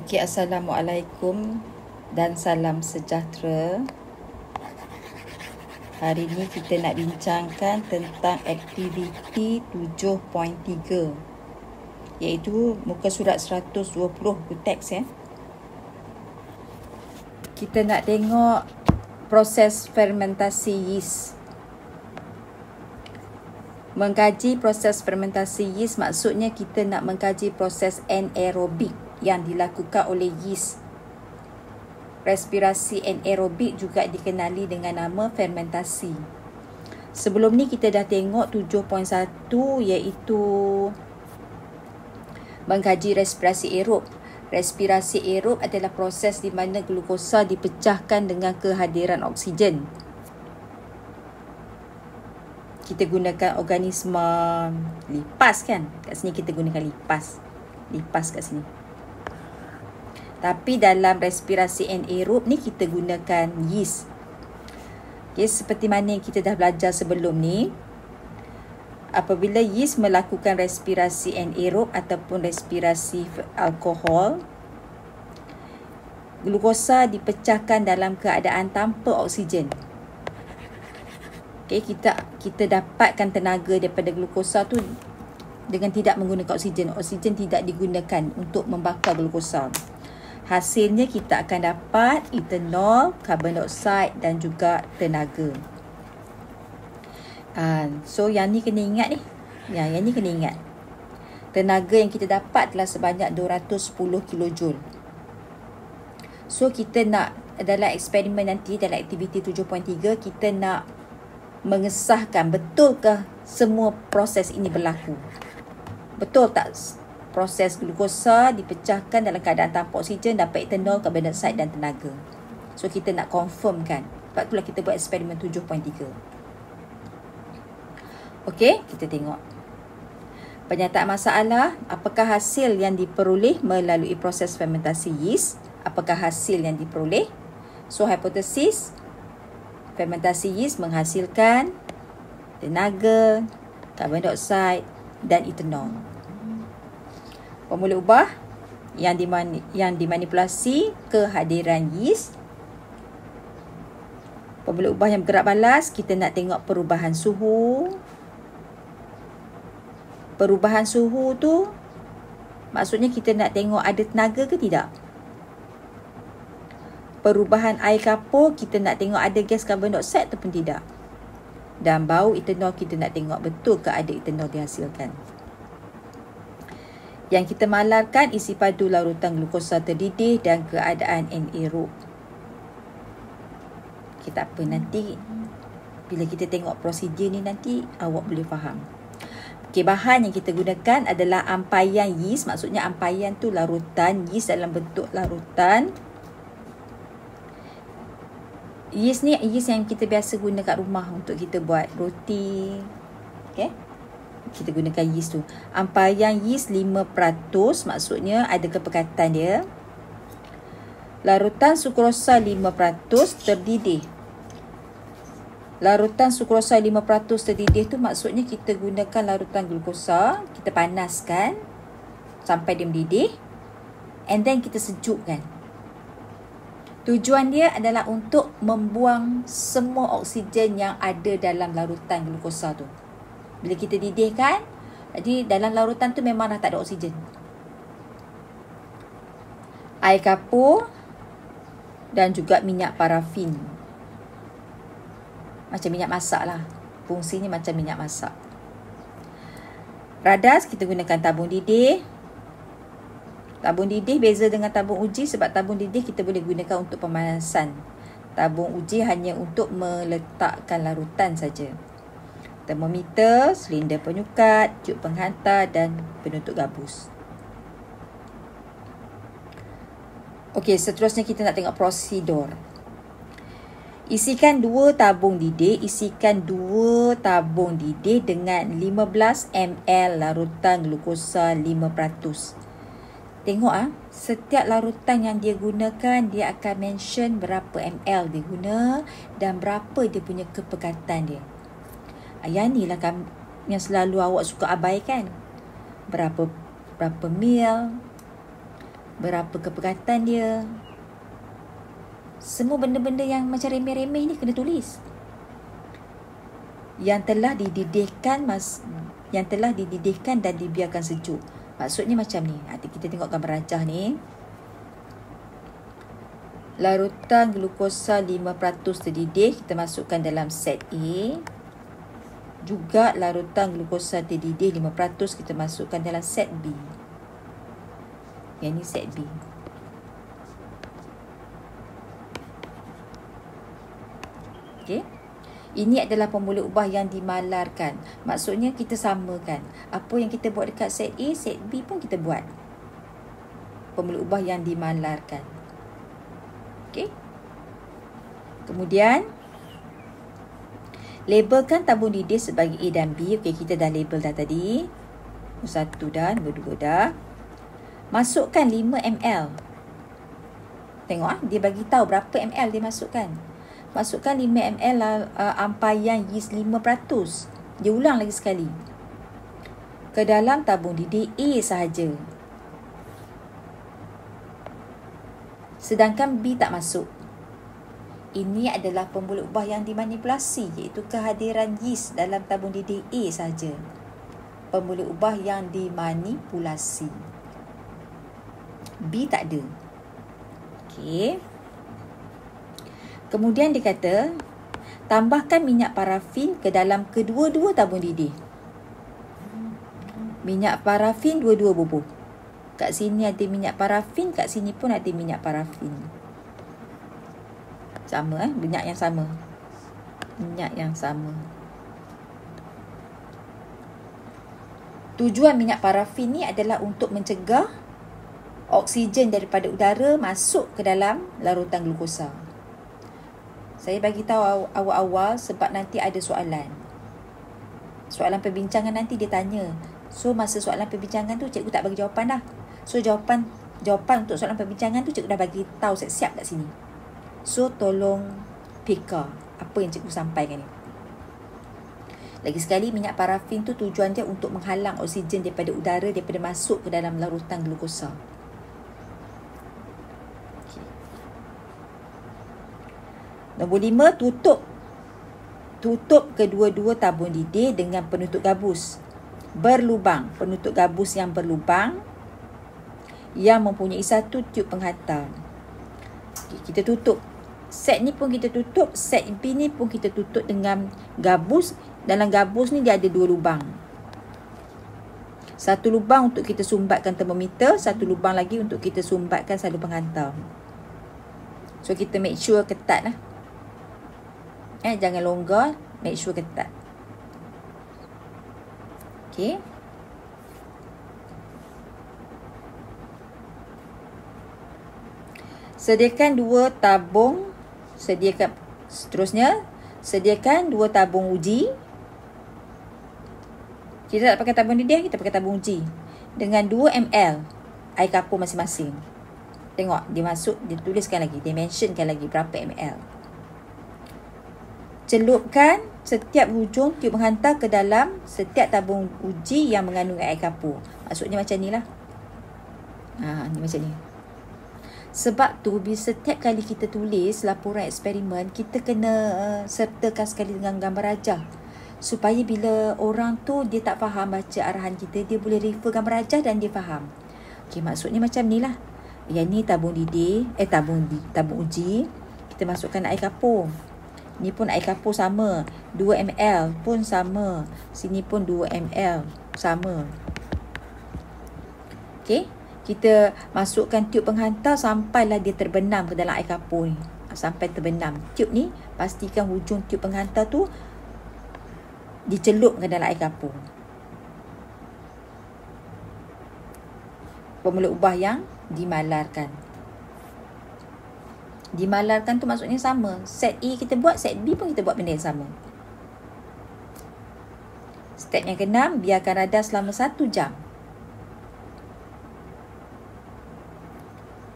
Okey, Assalamualaikum dan salam sejahtera. Hari ini kita nak bincangkan tentang aktiviti 7.3, iaitu muka surat 120 teks ya. Kita nak tengok proses fermentasi yeast. Mengkaji proses fermentasi yeast maksudnya kita nak mengkaji proses anaerobik yang dilakukan oleh yeast. Respirasi anaerobik juga dikenali dengan nama fermentasi. Sebelum ni kita dah tengok 7.1 iaitu mengkaji respirasi aerob. Respirasi aerob adalah proses di mana glukosa dipecahkan dengan kehadiran oksigen. Kita gunakan organisma lipas kan? Kat sini kita gunakan lipas. Lipas kat sini. Tapi dalam respirasi anaerob ni kita gunakan yeast. Okay, seperti mana yang kita dah belajar sebelum ni. Apabila yeast melakukan respirasi anaerob ataupun respirasi alkohol, glukosa dipecahkan dalam keadaan tanpa oksigen. Okay, kita dapatkan tenaga daripada glukosa tu dengan tidak menggunakan oksigen. Oksigen tidak digunakan untuk membakar glukosa. Hasilnya kita akan dapat etanol, karbon dioksida dan juga tenaga. So yang ni kena ingat ni. Yang ni kena ingat. Tenaga yang kita dapat adalah sebanyak 210 kJ. So kita nak dalam eksperimen nanti, dalam aktiviti 7.3, kita nak mengesahkan betulkah semua proses ini berlaku. Betul tak proses glukosa dipecahkan dalam keadaan tanpa oksigen, dapat etanol, karbon dioksida dan tenaga. So kita nak confirmkan. Sebab itulah kita buat eksperimen 7.3. Okey, kita tengok. Pernyataan masalah, apakah hasil yang diperoleh melalui proses fermentasi yeast? Apakah hasil yang diperoleh? So hipotesis, fermentasi yeast menghasilkan tenaga, karbon dioksida dan etanol. Formula ubah yang dimanipulasi kehadiran yeast. Formula ubah yang bergerak balas, kita nak tengok perubahan suhu. Perubahan suhu tu maksudnya kita nak tengok ada tenaga ke tidak. Perubahan air kapur, kita nak tengok ada gas karbon dioksida ataupun tidak. Dan bau etanol, kita nak tengok betul ke ada etanol dihasilkan. Yang kita malarkan isi padu larutan glukosa terdidih dan keadaan anaerob. Kita apa nanti bila kita tengok prosedur ni nanti awak boleh faham. Okey, bahan yang kita gunakan adalah ampaian yeast. Maksudnya ampaian tu larutan yeast dalam bentuk larutan. Yeast ni yeast yang kita biasa guna kat rumah untuk kita buat roti. Okey. Kita gunakan yeast tu. Ampaian yeast 5%, maksudnya ada kepekatan dia. Larutan sukrosa 5% terdidih. Larutan sukrosa 5% terdidih tu maksudnya kita gunakan larutan glukosa, kita panaskan sampai dia mendidih, and then kita sejukkan. Tujuan dia adalah untuk membuang semua oksigen yang ada dalam larutan glukosa tu. Bila kita didihkan, jadi dalam larutan tu memang dah tak ada oksigen. Air kapur dan juga minyak parafin. Macam minyak masak lah. Fungsinya macam minyak masak. Radas, kita gunakan tabung didih. Tabung didih beza dengan tabung uji sebab tabung didih kita boleh gunakan untuk pemanasan. Tabung uji hanya untuk meletakkan larutan saja. Termometer, silinder penyukat, tube penghantar dan penutup gabus. Okey, seterusnya kita nak tengok prosedur. Isikan 2 tabung didih. Isikan 2 tabung didih dengan 15 ml larutan glukosa 5%. Tengok setiap larutan yang dia gunakan, dia akan mention berapa ml dia guna dan berapa dia punya kepekatan dia. Yang ni lah yang selalu awak suka abaikan. Berapa mil. berapa kepekatan dia. Semua benda-benda yang macam remeh-remeh ni kena tulis. Yang telah dididihkan dan dibiarkan sejuk. Maksudnya macam ni. Nanti kita tengok gambar rajah ni. Larutan glukosa 5% terdidih, kita masukkan dalam set A. Juga larutan glukosa terdidih 5% kita masukkan dalam set B. Yang ni set B. Okey. Ini adalah pemula ubah yang dimalarkan. Maksudnya kita samakan. Apa yang kita buat dekat set A, set B pun kita buat. Pemula ubah yang dimalarkan. Okey. Kemudian labelkan tabung didih sebagai A dan B. Okey, kita dah label dah tadi. Nombor 1 dah, nombor 2 dah. Masukkan 5 ml. Tengok dia bagi tahu berapa ml dia masukkan. Masukkan 5 ml ampaian yeast 5%. Dia ulang lagi sekali. Ke dalam tabung didih A sahaja. Sedangkan B tak masuk. Ini adalah pemula ubah yang dimanipulasi, iaitu kehadiran yeast dalam tabung didih A sahaja. Pemula ubah yang dimanipulasi. B tak ada. Okey. Kemudian dia kata, tambahkan minyak parafin ke dalam kedua-dua tabung didih. Minyak parafin 22 bubuh. Kat sini ada minyak parafin, kat sini pun ada minyak parafin. Sama minyak yang sama. Minyak yang sama. Tujuan minyak parafin ni adalah untuk mencegah oksigen daripada udara masuk ke dalam larutan glukosa. Saya bagi tahu awal-awal sebab nanti ada soalan. Soalan perbincangan nanti dia tanya. So masa soalan perbincangan tu cikgu tak bagi jawapan dah. So jawapan untuk soalan perbincangan tu cikgu dah bagi tahu siap-siap kat sini. So tolong peka apa yang cikgu sampaikan ni. Lagi sekali, minyak parafin tu tujuan dia untuk menghalang oksigen daripada udara daripada masuk ke dalam larutan glukosa. Okay. Nombor 5, tutup kedua-dua tabung didih dengan penutup gabus berlubang. Penutup gabus yang berlubang yang mempunyai satu tiub penghantar. Okay, kita tutup. Set ni pun kita tutup, set B ni pun kita tutup dengan gabus. Dalam gabus ni dia ada 2 lubang. Satu lubang untuk kita sumbatkan termometer, satu lubang lagi untuk kita sumbatkan salur penghantar. So kita make sure ketat lah. Jangan longgar, make sure ketat. Okay. Sediakan 2 tabung. Sediakan 2 tabung uji. Kita tak pakai tabung didih, kita pakai tabung uji. Dengan 2 ml air kapur masing-masing. Tengok, dia masuk, dia tuliskan lagi, dia mentionkan lagi berapa ml. Celupkan setiap hujung tiub menghantar ke dalam setiap tabung uji yang mengandung air kapur. Maksudnya macam ni lah. Ni macam ni. Sebab tu, bila setiap kali kita tulis laporan eksperimen, kita kena sertakan sekali dengan gambar rajah. Supaya bila orang tu dia tak faham baca arahan kita, dia boleh refer gambar rajah dan dia faham. Okey, maksudnya macam ni lah. Yang ni tabung didih, tabung uji. Kita masukkan air kapur. Ni pun air kapur sama. 2 ml pun sama. Sini pun 2 ml sama. Okey. Kita masukkan tiub penghantar sampailah dia terbenam ke dalam air kapur ni. Sampai terbenam. Tiub ni, pastikan hujung tiub penghantar tu dicelup ke dalam air kapur. Pemula ubah yang dimalarkan. Dimalarkan tu maksudnya sama. Set A kita buat, set B pun kita buat benda yang sama. Step yang ke-6, biarkan radar selama 1 jam.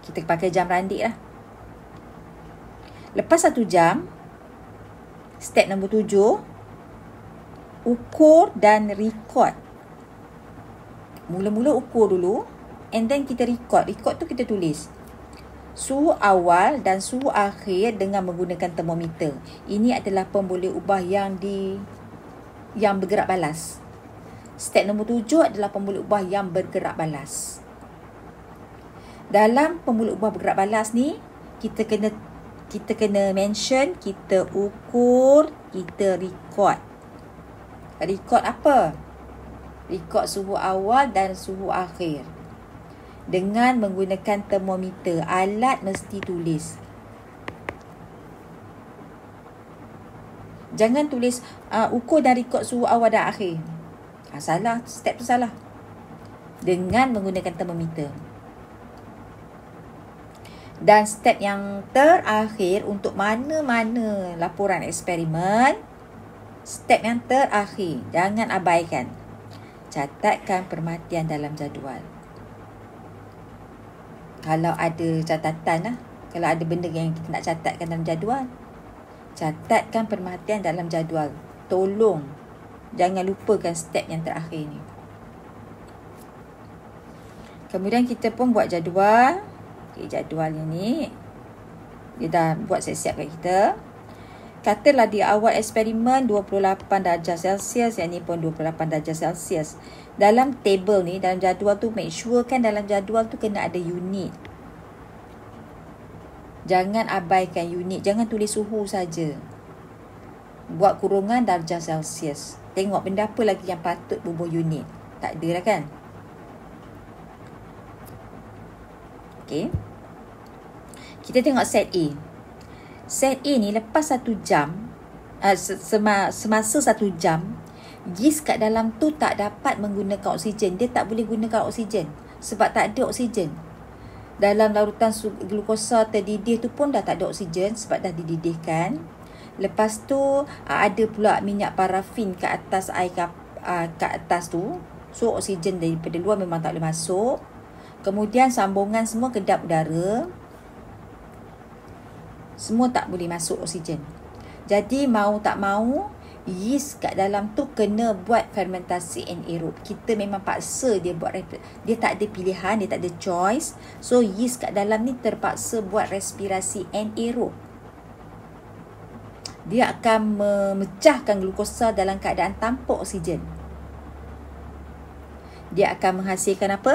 Kita pakai jam randik lah. Lepas 1 jam, step nombor 7, ukur dan record. Mula-mula ukur dulu. and then kita record. Record tu kita tulis suhu awal dan suhu akhir dengan menggunakan termometer. Ini adalah pemboleh ubah yang bergerak balas. Step nombor 7 adalah pemboleh ubah yang bergerak balas. Dalam pemboleh ubah bergerak balas ni, kita kena mention, kita ukur, kita record. Record apa? Record suhu awal dan suhu akhir dengan menggunakan termometer. Alat mesti tulis. Jangan tulis ukur dan record suhu awal dan akhir. Salah, step tu salah. Dengan menggunakan termometer. Dan step yang terakhir untuk mana-mana laporan eksperimen, step yang terakhir, jangan abaikan. Catatkan permatian dalam jadual. Kalau ada catatan lah, kalau ada benda yang kita nak catatkan dalam jadual, catatkan permatian dalam jadual. Tolong jangan lupakan step yang terakhir ni. Kemudian kita pun buat jadual. Okay, jadual ni dia dah buat siap-siap kat kita. Katalah di awal eksperimen 28 darjah Celsius, yang ni pun 28 darjah Celsius. Dalam table ni, dalam jadual tu, make sure kan dalam jadual tu kena ada unit. Jangan abaikan unit, jangan tulis suhu saja. Buat kurungan darjah Celsius. Tengok benda apa lagi yang patut bubuh unit. Tak ada lah kan? Okay. Kita tengok set A. Set A ni lepas 1 jam, semasa 1 jam, yeast kat dalam tu tak dapat menggunakan oksigen. Dia tak boleh gunakan oksigen sebab tak ada oksigen. Dalam larutan glukosa terdidih tu pun dah tak ada oksigen sebab dah dididihkan. Lepas tu ada pula minyak parafin kat atas air kat atas tu. So oksigen daripada luar memang tak boleh masuk. Kemudian sambungan semua kedap udara. Semua tak boleh masuk oksigen. Jadi mau tak mau, yeast kat dalam tu kena buat fermentasi anaerob. Kita memang paksa dia buat, dia tak ada pilihan, dia tak ada choice. So yeast kat dalam ni terpaksa buat respirasi anaerob. Dia akan memecahkan glukosa dalam keadaan tanpa oksigen. Dia akan menghasilkan apa?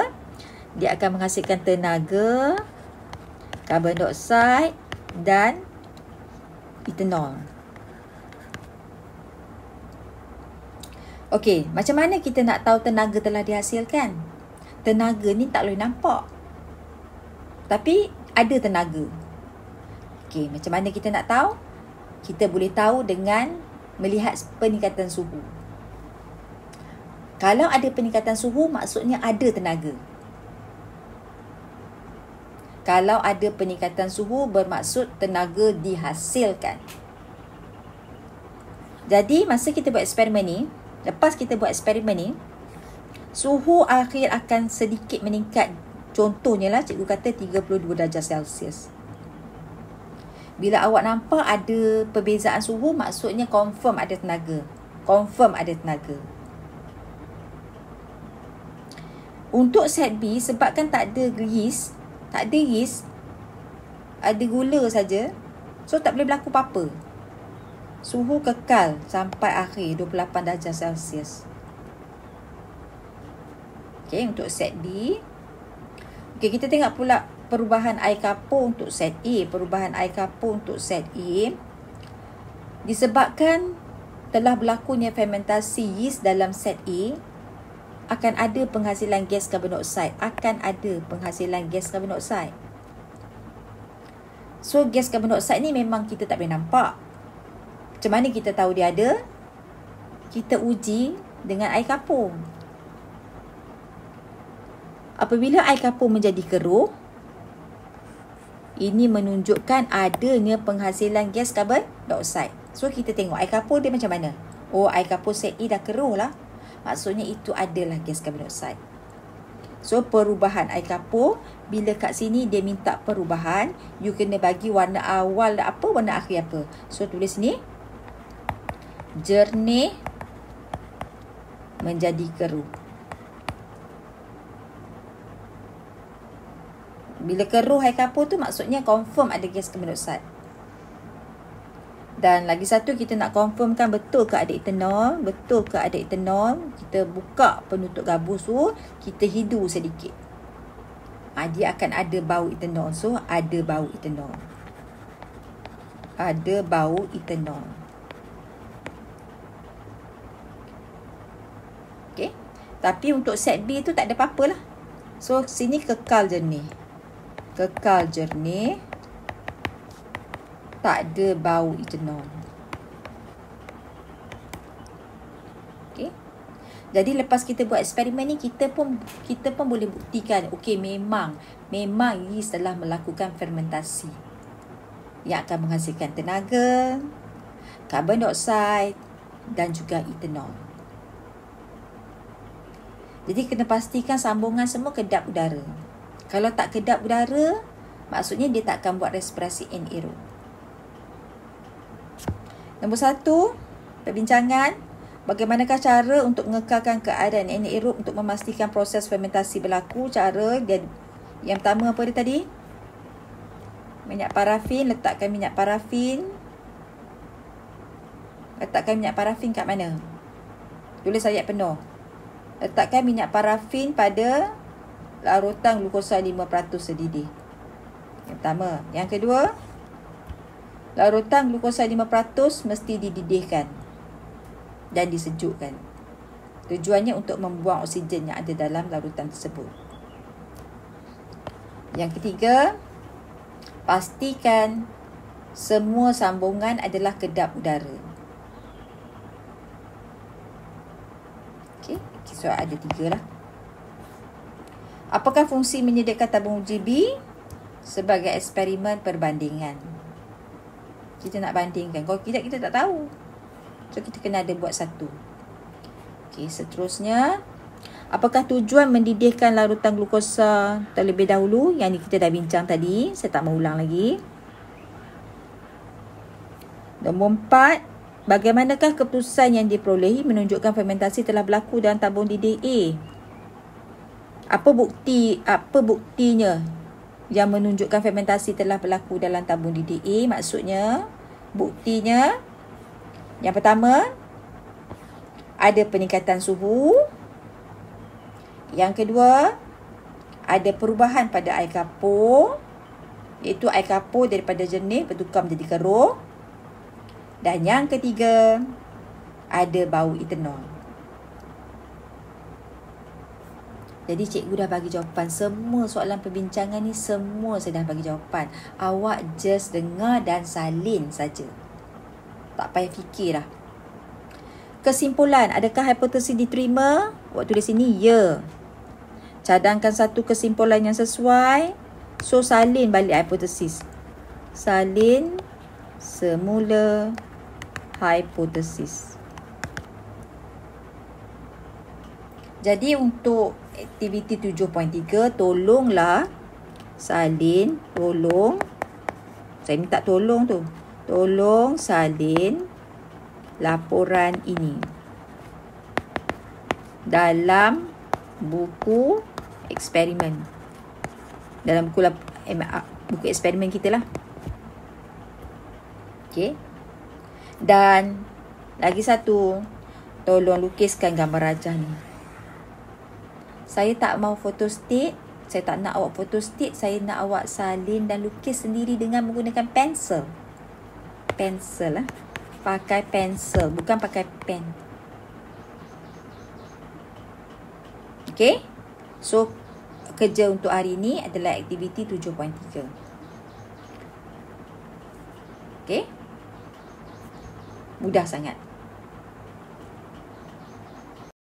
Dia akan menghasilkan tenaga, karbon dioksida dan etanol. Okey, macam mana kita nak tahu tenaga telah dihasilkan? Tenaga ni tak boleh nampak, tapi ada tenaga. Okey, macam mana kita nak tahu? Kita boleh tahu dengan melihat peningkatan suhu. Kalau ada peningkatan suhu, maksudnya ada tenaga. Kalau ada peningkatan suhu, bermaksud tenaga dihasilkan. Jadi, masa kita buat eksperimen ni, lepas kita buat eksperimen ni, suhu akhir akan sedikit meningkat. Contohnya lah, cikgu kata 32 darjah Celsius. Bila awak nampak ada perbezaan suhu, maksudnya confirm ada tenaga. Confirm ada tenaga. Untuk set B, sebabkan tak ada yeast, ada gula saja, so tak boleh berlaku apa-apa. Suhu kekal sampai akhir 28 darjah Celsius. Okey, untuk set B. Okey, kita tengok pula perubahan air kapur untuk set A. Perubahan air kapur untuk set A disebabkan telah berlakunya fermentasi yeast dalam set A, akan ada penghasilan gas karbon dioksida. So, gas karbon dioksida ni memang kita tak boleh nampak. Macam mana kita tahu dia ada? Kita uji dengan air kapur. Apabila air kapur menjadi keruh, ini menunjukkan adanya penghasilan gas karbon dioksida. So, kita tengok air kapur dia macam mana. Oh, air kapur set A dah keruh lah. Maksudnya itu adalah gas karbon dioksida. So, perubahan air kapur, bila kat sini dia minta perubahan, you kena bagi warna awal apa, warna akhir apa. So, tulis ni, jernih menjadi keruh. Bila keruh air kapur tu maksudnya confirm ada gas karbon dioksida. Dan lagi satu, kita nak confirmkan betul ke ada etanol. Betul ke ada etanol. Kita buka penutup gabus tu, kita hidu sedikit. Dia akan ada bau etanol. So, ada bau etanol. Ada bau etanol. Okay. Tapi untuk set B tu tak ada apa-apa lah. So, sini kekal jernih. Kekal jernih. Tak ada bau etanol. Okay. Jadi lepas kita buat eksperimen ni, kita pun boleh buktikan, okey, memang yeast telah melakukan fermentasi yang akan menghasilkan tenaga, karbon dioksida dan juga etanol. Jadi kena pastikan sambungan semua kedap udara. Kalau tak kedap udara, maksudnya dia tak akan buat respirasi anaerob. Nombor 1, perbincangan. Bagaimanakah cara untuk mengekalkan keadaan anaerob untuk memastikan proses fermentasi berlaku? Cara dia, yang pertama apa dia tadi? Minyak parafin. Letakkan minyak parafin. Letakkan minyak parafin kat mana? Tulis ayat penuh. Letakkan minyak parafin pada larutan glukosa 5% sedidih. Yang pertama. Yang kedua, larutan glukosa 5% mesti dididihkan dan disejukkan. Tujuannya untuk membuang oksigen yang ada dalam larutan tersebut. Yang ketiga, pastikan semua sambungan adalah kedap udara. Okey, so ada 3 lah. Apakah fungsi menyediakan tabung uji B? Sebagai eksperimen perbandingan. Kita nak bandingkan. Kalau tidak, kita tak tahu. So, kita kena ada buat satu. Okey, seterusnya. Apakah tujuan mendidihkan larutan glukosa terlebih dahulu? Yang ni kita dah bincang tadi. Saya tak mau ulang lagi. Nombor 4. Bagaimanakah keputusan yang diperolehi menunjukkan fermentasi telah berlaku dalam tabung didih A? Apa buktinya yang menunjukkan fermentasi telah berlaku dalam tabung didih A? Maksudnya, buktinya, yang pertama, ada peningkatan suhu. Yang kedua, ada perubahan pada air kapur, iaitu air kapur daripada jernih bertukar menjadi keruh. Dan yang ketiga, ada bau etanol. Jadi cikgu dah bagi jawapan. Semua soalan perbincangan ni semua saya dah bagi jawapan. Awak just dengar dan salin saja. Tak payah fikir lah. Kesimpulan, adakah hipotesis diterima? Awak tulis sini, ya. Cadangkan satu kesimpulan yang sesuai. So, salin balik hipotesis. Salin semula hipotesis. Jadi untuk aktiviti 7.3, tolonglah salin, saya minta tolong tu. Tolong salin laporan ini dalam buku eksperimen. Dalam buku eksperimen kita lah. Okey. Dan lagi satu, tolong lukiskan gambar rajah ni. Saya tak mau photostat. Saya tak nak awak photostat. Saya nak awak salin dan lukis sendiri dengan menggunakan pensel. Pensel lah. Pakai pensel. Bukan pakai pen. Okay. So, kerja untuk hari ini adalah aktiviti 7.3. Okay. Mudah sangat.